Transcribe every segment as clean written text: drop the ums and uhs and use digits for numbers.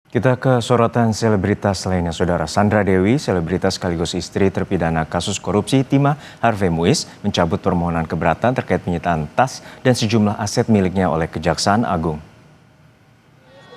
Kita ke sorotan selebritas lainnya, Saudara. Sandra Dewi, selebritas sekaligus istri terpidana kasus korupsi timah Harvey Muiz, mencabut permohonan keberatan terkait penyitaan tas dan sejumlah aset miliknya oleh Kejaksaan Agung.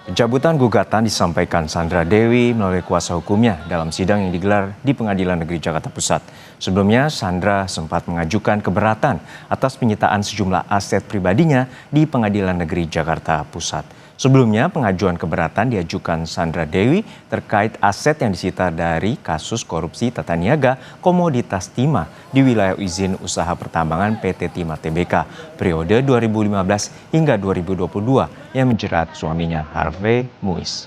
Pencabutan gugatan disampaikan Sandra Dewi melalui kuasa hukumnya dalam sidang yang digelar di Pengadilan Negeri Jakarta Pusat. Sebelumnya, Sandra sempat mengajukan keberatan atas penyitaan sejumlah aset pribadinya di Pengadilan Negeri Jakarta Pusat. Sebelumnya, pengajuan keberatan diajukan Sandra Dewi terkait aset yang disita dari kasus korupsi tata niaga komoditas timah di wilayah izin usaha pertambangan PT Timah Tbk periode 2015 hingga 2022 yang menjerat suaminya Harvey Muiz.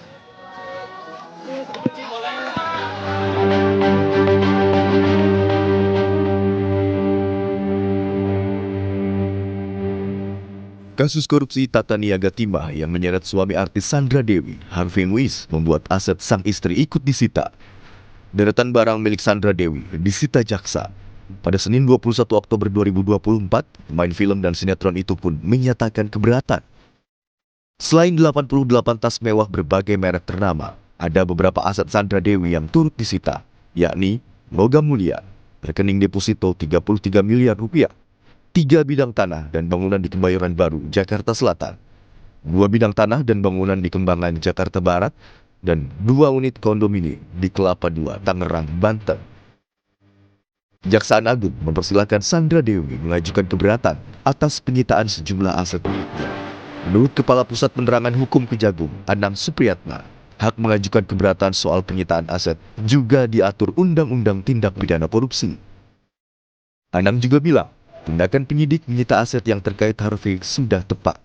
Kasus korupsi tata niaga timah yang menyeret suami artis Sandra Dewi, Harvey Muiz, membuat aset sang istri ikut disita. Deretan barang milik Sandra Dewi disita jaksa. Pada Senin 21 Oktober 2024, pemain film dan sinetron itu pun menyatakan keberatan. Selain 88 tas mewah berbagai merek ternama, ada beberapa aset Sandra Dewi yang turut disita, yakni logam mulia, rekening deposito 33 miliar rupiah, 3 bidang tanah dan bangunan di Kebayoran Baru, Jakarta Selatan, 2 bidang tanah dan bangunan di Kembangan, Jakarta Barat, dan 2 unit kondominium di Kelapa II, Tangerang, Banten. Kejaksaan Agung mempersilahkan Sandra Dewi mengajukan keberatan atas penyitaan sejumlah aset miliknya. Menurut Kepala Pusat Penerangan Hukum Kejagung, Anang Supriyatna, hak mengajukan keberatan soal penyitaan aset juga diatur Undang-Undang Tindak Pidana Korupsi. Anang juga bilang, tindakan penyidik menyita aset yang terkait Harvey sudah tepat.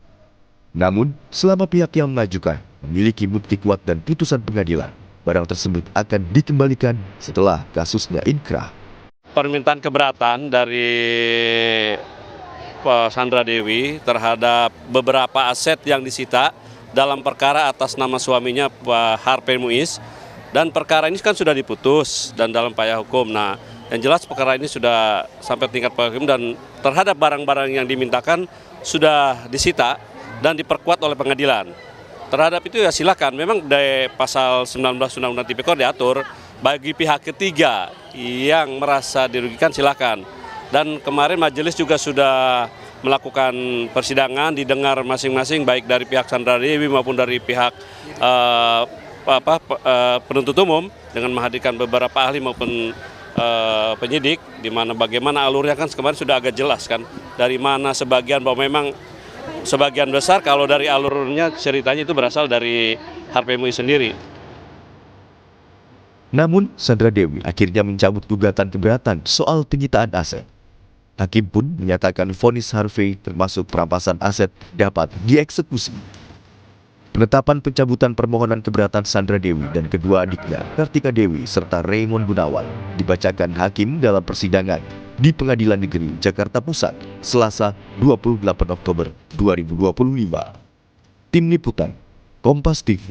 Namun, selama pihak yang mengajukan memiliki bukti kuat dan putusan pengadilan, barang tersebut akan dikembalikan setelah kasusnya inkrah. Permintaan keberatan dari Sandra Dewi terhadap beberapa aset yang disita dalam perkara atas nama suaminya Pak Harvey Muiz, dan perkara ini kan sudah diputus dan dalam upaya hukum. Nah, yang jelas perkara ini sudah sampai tingkat hukum dan terhadap barang-barang yang dimintakan sudah disita dan diperkuat oleh pengadilan. Terhadap itu ya silakan, memang dari pasal 19 Undang-Undang Tipikor diatur bagi pihak ketiga yang merasa dirugikan silakan. Dan kemarin majelis juga sudah melakukan persidangan, didengar masing-masing baik dari pihak Sandra Dewi maupun dari pihak penuntut umum dengan menghadirkan beberapa ahli maupun penyidik, di mana bagaimana alurnya kan kemarin sudah agak jelas kan, dari mana sebagian bahwa memang sebagian besar kalau dari alurnya ceritanya itu berasal dari Harvey Muiz sendiri. Namun, Sandra Dewi akhirnya mencabut gugatan keberatan soal penyitaan aset. Hakim pun menyatakan vonis Harvey termasuk perampasan aset dapat dieksekusi. Penetapan pencabutan permohonan keberatan Sandra Dewi dan kedua adiknya, Kartika Dewi serta Raymond Gunawan, dibacakan hakim dalam persidangan di Pengadilan Negeri Jakarta Pusat, Selasa 28 Oktober 2025. Tim Liputan, Kompas TV.